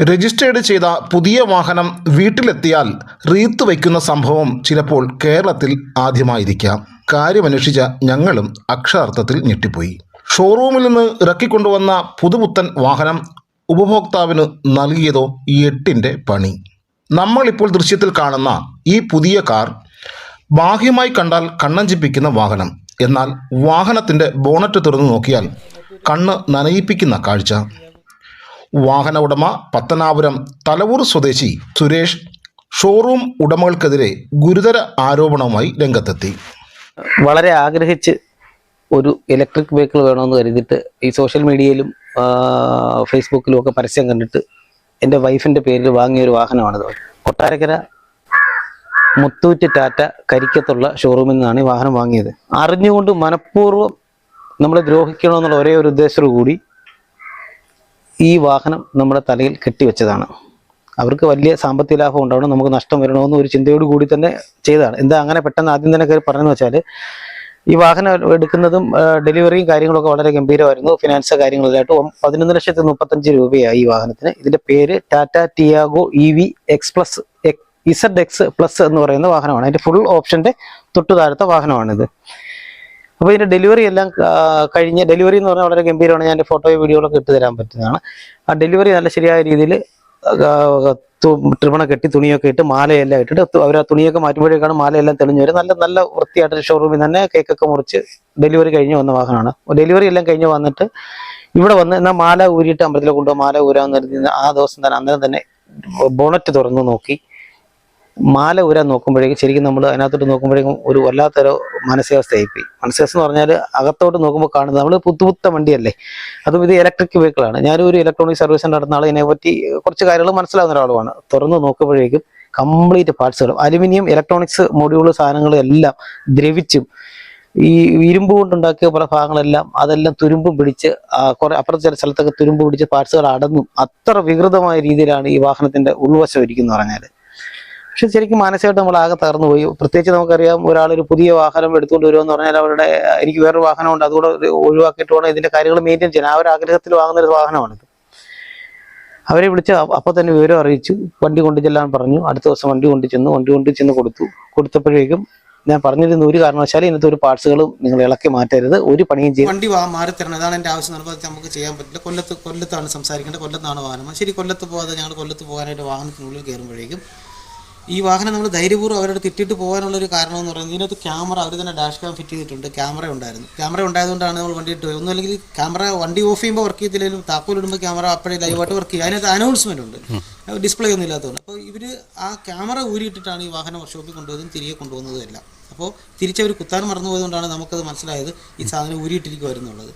Registered ചെയ്ത പുതിയ വാഹനം വീട്ടിലെത്തിയാൽ റീത്ത് വയ്ക്കുന്ന സംഭവം ചിലപ്പോൾ കേരളത്തിൽ ആദ്യമായിരിക്കാം. കാര്യമന്വേഷിച്ച ഞങ്ങളും അക്ഷരാർത്ഥത്തിൽ ഞെട്ടിപ്പോയി. ഷോറൂമിൽ നിന്ന് ഇറക്കിക്കൊണ്ടുവന്ന പുതുപുത്തൻ വാഹനം ഉപഭോക്താവിന് നൽകിയതോ 8ന്റെ പണി. നമ്മളിപ്പോൾ ദൃശ്യത്തിൽ കാണുന്ന ഈ പുതിയ കാർ ബാഹ്യമായി കണ്ടാൽ കണ്ണഞ്ചിപ്പിക്കുന്ന വാഹനം. എന്നാൽ വാഹനത്തിൻ്റെ ബോണറ്റ് തുറന്നു നോക്കിയാൽ കണ്ണ് നനയിപ്പിക്കുന്ന കാഴ്ച. വാഹന ഉടമ പത്തനാപുരം തലവൂർ സ്വദേശി സുരേഷ് ഷോറൂം ഉടമകൾക്കെതിരെ ഗുരുതര ആരോപണവുമായി രംഗത്തെത്തി. വളരെ ആഗ്രഹിച്ച് ഒരു ഇലക്ട്രിക് വെഹിക്കിൾ വേണമെന്ന് കരുതിയിട്ട് ഈ സോഷ്യൽ മീഡിയയിലും ഫേസ്ബുക്കിലും ഒക്കെ പരസ്യം കണ്ടിട്ട് എൻ്റെ വൈഫിൻ്റെ പേരിൽ വാങ്ങിയ ഒരു വാഹനമാണിത്. കൊട്ടാരക്കര മുത്തൂറ്റ് ടാറ്റ കരിക്കത്തുള്ള ഷോറൂമിൽ നിന്നാണ് ഈ വാഹനം വാങ്ങിയത്. അറിഞ്ഞുകൊണ്ട് മനഃപൂർവ്വം നമ്മളെ ദ്രോഹിക്കണമെന്നുള്ള ഒരേ ഒരു ഉദ്ദേശത്തോടു കൂടി ഈ വാഹനം നമ്മുടെ തലയിൽ കെട്ടിവെച്ചതാണ്. അവർക്ക് വലിയ സാമ്പത്തിക ലാഭം ഉണ്ടാവണം, നമുക്ക് നഷ്ടം വരണമെന്ന് ഒരു ചിന്തയോട് കൂടി തന്നെ ചെയ്തതാണ്. എന്താ അങ്ങനെ പെട്ടെന്ന് ആദ്യം തന്നെ കയറി പറഞ്ഞതെന്ന് വെച്ചാൽ, ഈ വാഹനം എടുക്കുന്നതും ഡെലിവറിയും കാര്യങ്ങളൊക്കെ വളരെ ഗംഭീരമായിരുന്നു. ഫിനാൻസ് കാര്യങ്ങളിലായിട്ട് 11,35,000 രൂപയായി ഈ വാഹനത്തിന്. ഇതിന്റെ പേര് ടാറ്റ ടിയാഗോ EV ZX+ എന്ന് പറയുന്ന വാഹനമാണ്. അതിന്റെ ഫുൾ ഓപ്ഷന്റെ തൊട്ടു താഴത്തെ വാഹനമാണിത്. അപ്പോൾ ഇതിന്റെ ഡെലിവറി എല്ലാം കഴിഞ്ഞ്, ഡെലിവറി എന്ന് പറഞ്ഞാൽ വളരെ ഗംഭീരമാണ്. ഞാൻ എൻ്റെ ഫോട്ടോയോ വീഡിയോകളൊക്കെ ഇട്ട് തരാൻ പറ്റുന്നതാണ്. ആ ഡെലിവറി നല്ല ശരിയായ രീതിയിൽ ട്രിബണ കെട്ടി തുണിയൊക്കെ ഇട്ട് മാലയെല്ലാം ഇട്ടിട്ട് അവർ ആ തുണിയൊക്കെ മാറ്റുമ്പോഴേക്കാണ് മാലയെല്ലാം തെളിഞ്ഞു വരും. നല്ല നല്ല വൃത്തിയായിട്ട് ഷോറൂമിൽ തന്നെ കേക്കൊക്കെ മുറിച്ച് ഡെലിവറി കഴിഞ്ഞ് വന്ന വാഹനമാണ്. ഡെലിവറി എല്ലാം കഴിഞ്ഞ് വന്നിട്ട് ഇവിടെ വന്ന് എന്നാൽ മാല ഊരിയിട്ട് അമ്പലത്തിൽ കൊണ്ടുപോകാൻ മാല ഊരാന്ന് കരുതി ആ ദിവസം തന്നെ അന്നേരം തന്നെ ബോണറ്റ് തുറന്ന് നോക്കി മാല ഊരാൻ നോക്കുമ്പോഴേക്കും ശരിക്കും നമ്മൾ അതിനകത്തോട്ട് നോക്കുമ്പോഴേക്കും ഒരു വല്ലാത്തൊരു മാനസികാവസ്ഥയായിപ്പോയി. മാനസികാവസ്ഥ എന്ന് പറഞ്ഞാൽ അകത്തോട്ട് നോക്കുമ്പോൾ കാണുന്നത് നമ്മൾ പുത്തുപുത്ത വണ്ടിയല്ലേ, അതും ഇത് ഇലക്ട്രിക് വെഹിക്കിളാണ്. ഞാനൊരു ഇലക്ട്രോണിക് സർവീസ് സെൻ്റർ നടന്ന ആൾ, ഇതിനെപ്പറ്റി കുറച്ച് കാര്യങ്ങൾ മനസ്സിലാവുന്ന ഒരാളുമാണ്. തുറന്ന് നോക്കുമ്പോഴേക്കും കംപ്ലീറ്റ് പാർട്സുകളും അലുമിനിയം ഇലക്ട്രോണിക്സ് മൊഡ്യൂള് സാധനങ്ങളും എല്ലാം ദ്രവിച്ചും ഈ ഇരുമ്പ് കൊണ്ടുണ്ടാക്കിയ പല ഭാഗങ്ങളെല്ലാം അതെല്ലാം തുരുമ്പും പിടിച്ച് കുറെ അപ്പുറത്തെ ചില സ്ഥലത്തൊക്കെ തുരുമ്പ് പിടിച്ച് പാർട്സുകൾ അടങ്ങും. അത്ര വികൃതമായ രീതിയിലാണ് ഈ വാഹനത്തിന്റെ ഉൾവശം ഇരിക്കുന്നു പറഞ്ഞാൽ. പക്ഷെ ശരിക്കും മാനസികമായിട്ട് നമ്മൾ ആകെ തകർന്നു പോയി. പ്രത്യേകിച്ച് നമുക്കറിയാം, ഒരാളൊരു പുതിയ വാഹനം എടുത്തുകൊണ്ട് വരുമെന്ന് പറഞ്ഞാൽ അവരുടെ എനിക്ക് വേറൊരു വാഹനമുണ്ട്, അതുകൂടെ ഒഴിവാക്കിയിട്ട് വേണം ഇതിന്റെ കാര്യങ്ങൾ മെയിൻറ്റെയിൻ ചെയ്യാൻ. ആ ഒരു ആഗ്രഹത്തിൽ വാങ്ങുന്ന ഒരു വാഹനമാണിത്. അവരെ വിളിച്ച് അപ്പോൾ തന്നെ വിവരം അറിയിച്ചു, വണ്ടി കൊണ്ടു ചെല്ലാൻ പറഞ്ഞു. അടുത്ത ദിവസം വണ്ടി കൊണ്ടു ചെന്ന് കൊടുത്തപ്പോഴേക്കും ഞാൻ പറഞ്ഞിരുന്ന ഒരു കാരണവശാലും ഇന്നത്തെ ഒരു പാർട്സുകളും നിങ്ങൾ ഇളക്കി മാറ്റരുത്, ഒരു പണിയും ചെയ്യും, വണ്ടി മാറി തരണം, അതാണ് എൻ്റെ ആവശ്യം. നമുക്ക് ചെയ്യാൻ പറ്റില്ല. കൊല്ലത്താണ് സംസാരിക്കേണ്ടത്, കൊല്ലത്താണ് വാഹനം. ശരി, കൊല്ലത്ത് പോകാതെ ഞങ്ങൾ കൊല്ലത്ത് പോകാനായിട്ട് വാഹനത്തിനുള്ളിൽ കയറുമ്പോഴേക്കും ഈ വാഹനം നമ്മൾ ധൈര്യപൂർവ്വം അവരുടെ തിട്ടിട്ട് പോകാനുള്ളൊരു കാരണം എന്ന് പറയുന്നത്, ഇതിനകത്ത് ക്യാമറ അവർ തന്നെ ഡാഷ് ക്യാം ഫിറ്റ് ചെയ്തിട്ടുണ്ട്. ക്യാമറ ഉണ്ടായതുകൊണ്ടാണ് നമ്മൾ വണ്ടി ഇട്ട് പോയത്. ഒന്നും അല്ലെങ്കിൽ ക്യാമറ വണ്ടി ഓഫ് ചെയ്യുമ്പോൾ വർക്ക് ചെയ്തില്ലെങ്കിലും താക്കോലിടുമ്പോൾ ക്യാമറ അപ്പോഴേ ലൈവായിട്ട് വർക്ക് ചെയ്യും. അതിനകത്ത് അനൗൺസ്മെൻ്റ് ഉണ്ട്, ഡിസ്പ്ലേ ഒന്നും ഇല്ലാത്തതുകൊണ്ട്. അപ്പോൾ ഇവർ ആ ക്യാമറ ഊരിയിട്ടിട്ടാണ് ഈ വാഹനം വർക്ക്ഷോപ്പിൽ കൊണ്ടുപോയതും തിരികെ കൊണ്ടുപോകുന്നതും എല്ലാം. അപ്പോൾ തിരിച്ചവർ കുത്താൻ മറന്നു പോയതുകൊണ്ടാണ് നമുക്കത് മനസ്സിലായത് ഈ സാധനം ഊരിയിട്ടിരിക്കുമായിരുന്നുള്ളത്.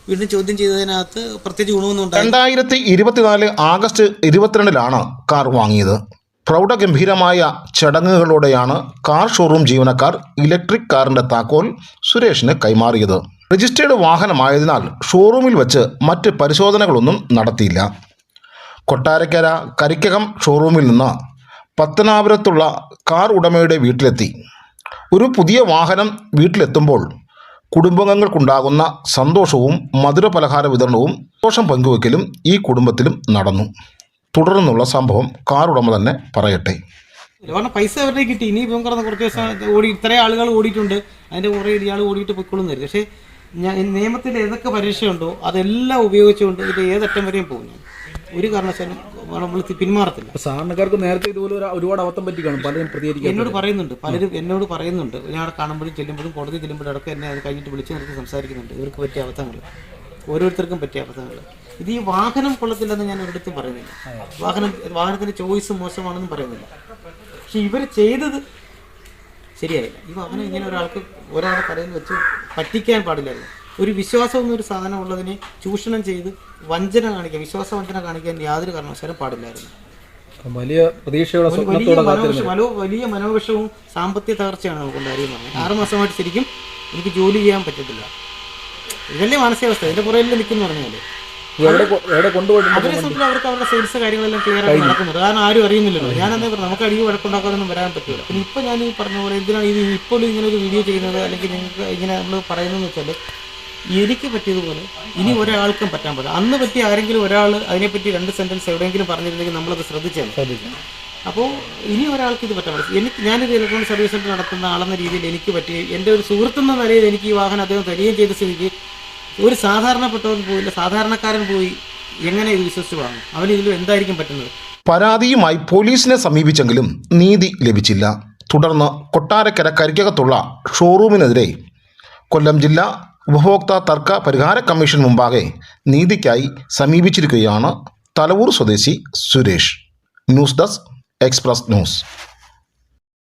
വീണ്ടും ചോദ്യം ചെയ്തതിനകത്ത് പ്രത്യേകിച്ച് ഗുണമൊന്നും ഉണ്ടായില്ല. 2024 ആഗസ്റ്റ് 22 കാർ വാങ്ങിയത്. പ്രൗഢഗംഭീരമായ ചടങ്ങുകളോടെയാണ് കാർ ഷോറൂം ജീവനക്കാർ ഇലക്ട്രിക് കാറിൻ്റെ താക്കോൽ സുരേഷിന് കൈമാറിയത്. രജിസ്റ്റേർഡ് വാഹനമായതിനാൽ ഷോറൂമിൽ വെച്ച് മറ്റ് പരിശോധനകളൊന്നും നടത്തിയില്ല. കൊട്ടാരക്കര കരിക്കകം ഷോറൂമിൽ നിന്ന് പത്തനാപുരത്തുള്ള കാർ ഉടമയുടെ വീട്ടിലെത്തി. ഒരു പുതിയ വാഹനം വീട്ടിലെത്തുമ്പോൾ കുടുംബാംഗങ്ങൾക്കുണ്ടാകുന്ന സന്തോഷവും മധുരപലഹാര വിതരണവും സന്തോഷം പങ്കുവയ്ക്കലും ഈ കുടുംബത്തിലും നടന്നു. തുടർന്നുള്ള സംഭവം കാർ ഉടമ തന്നെ പറയട്ടെ. കാരണം പൈസ അവരുടെ കിട്ടി. ഇനി ഇപ്പം കിടന്ന് കുറച്ച് ദിവസം ഇത്രയും ആളുകൾ ഓടിയിട്ടുണ്ട്, അതിൻ്റെ കുറേ ഇയാൾ ഓടിയിട്ട് പൊയ്ക്കൊള്ളുന്നതായിരുന്നു. പക്ഷേ ഞാൻ നിയമത്തിൽ ഏതൊക്കെ പരീക്ഷയുണ്ടോ അതെല്ലാം ഉപയോഗിച്ചുകൊണ്ട് ഇത് ഏതറ്റം വരെയും പോകും. ഞാൻ ഒരു കാരണവശാലും നമ്മൾ പിന്മാറത്തില്ല. സാധാരണക്കാർക്ക് നേരത്തെ ഇതുപോലെ ഒരുപാട് അബദ്ധം പറ്റി കാണും. പലരും പ്രതികരിക്കും, പലരും എന്നോട് പറയുന്നുണ്ട്. ഞാൻ അവിടെ കാണുമ്പോഴും ചെല്ലുമ്പോഴും കോടതി ചെല്ലുമ്പോഴും അടക്കം എന്നെ അത് കഴിഞ്ഞിട്ട് വിളിച്ച് നിർത്തി സംസാരിക്കുന്നുണ്ട്. ഇവർക്ക് പറ്റിയ അബദ്ധങ്ങൾ, ഓരോരുത്തർക്കും പറ്റിയ അബദ്ധങ്ങൾ. ഇത് ഈ വാഹനം കൊള്ളത്തില്ലെന്ന് ഞാൻ ഒരിടത്തും പറയുന്നില്ല. വാഹനത്തിൻ്റെ ചോയ്സ് മോശമാണെന്നും പറയുന്നില്ല. പക്ഷെ ഇവർ ചെയ്തത് ശരിയായില്ല. ഈ വാഹനം ഇങ്ങനെ ഒരാളെ കടയിൽ വെച്ച് പറ്റിക്കാൻ പാടില്ലായിരുന്നു. ഒരു വിശ്വാസം എന്നൊരു സാധനം ഉള്ളതിനെ ചൂഷണം ചെയ്ത് വിശ്വാസവഞ്ചന കാണിക്കാൻ യാതൊരു കാരണവശാലും പാടില്ലായിരുന്നു. വലിയ മനോവിഷവും സാമ്പത്തിക തകർച്ചയാണ് നമുക്കുണ്ടായിരുന്നത്. 6 മാസമായിട്ട് ശരിക്കും എനിക്ക് ജോലി ചെയ്യാൻ പറ്റത്തില്ല. ഇതല്ലേ മാനസികാവസ്ഥ. ഇതിന്റെ പുറകിൽ നിൽക്കുന്നു പറഞ്ഞാൽ അവരെ സംബന്ധിച്ച് അവർക്ക് അവരുടെ സെയിൽസ് കാര്യങ്ങളെല്ലാം ക്ലിയർ ആയിട്ട് നടക്കുന്നുണ്ട്. കാരണം ആരും അറിയുന്നില്ലല്ലോ. ഞാനെന്നേ പറഞ്ഞു, നമുക്ക് അടിവ് വഴക്കുണ്ടാക്കാനൊന്നും വരാൻ പറ്റില്ല. പിന്നെ ഇപ്പോൾ ഞാൻ ഈ പറഞ്ഞ പോലെ എന്തിനാണ് ഇത് ഇപ്പോൾ ഇങ്ങനെ ഒരു വീഡിയോ ചെയ്യുന്നത് അല്ലെങ്കിൽ നിങ്ങൾക്ക് ഇങ്ങനെ നമ്മൾ പറയുന്നതെന്ന് വെച്ചാൽ, എനിക്ക് പറ്റിയതുപോലെ ഇനി ഒരാൾക്കും പറ്റാൻ പാടില്ല. അന്ന് പറ്റി ആരെങ്കിലും ഒരാൾ അതിനെപ്പറ്റി 2 സെൻറ്റൻസ് എവിടെയെങ്കിലും പറഞ്ഞിരുന്നെങ്കിൽ നമ്മളത് ശ്രദ്ധിച്ചേനെ. അപ്പോൾ ഇനി ഒരാൾക്ക് ഇത് പറ്റാൻ പാടില്ല. ഞാനൊരു ഇലക്ട്രോണിക് സർവീസ് സെൻ്റർ നടത്തുന്ന ആളെന്ന രീതിയിൽ എനിക്ക് പറ്റി എൻ്റെ ഒരു സുഹൃത്തെന്ന നിലയിൽ എനിക്ക് ഈ വാഹനം അദ്ദേഹം തരികയും ചെയ്ത സ്ഥിതിക്ക് ഒരു സാധാരണപ്പെട്ടവൻ പോയില്ല, സാധാരണക്കാരൻ പോയി എങ്ങനെ ഇത് വിശ്വസിച്ച് വാങ്ങും? അവന് ഇതിലും എന്തായിരിക്കും പറ്റുന്നത്? പരാതിയുമായി പോലീസിനെ സമീപിച്ചെങ്കിലും നീതി ലഭിച്ചില്ല. തുടർന്ന് കൊട്ടാരക്കര കരിക്കകത്തുള്ള ഷോറൂമിനെതിരെ കൊല്ലം ജില്ലാ ഉപഭോക്തൃ തർക്ക പരിഹാര കമ്മീഷൻ മുമ്പാകെ നീതിക്കായി സമീപിച്ചിരിക്കുകയാണ് തലവൂർ സ്വദേശി Suresh. News desk express news.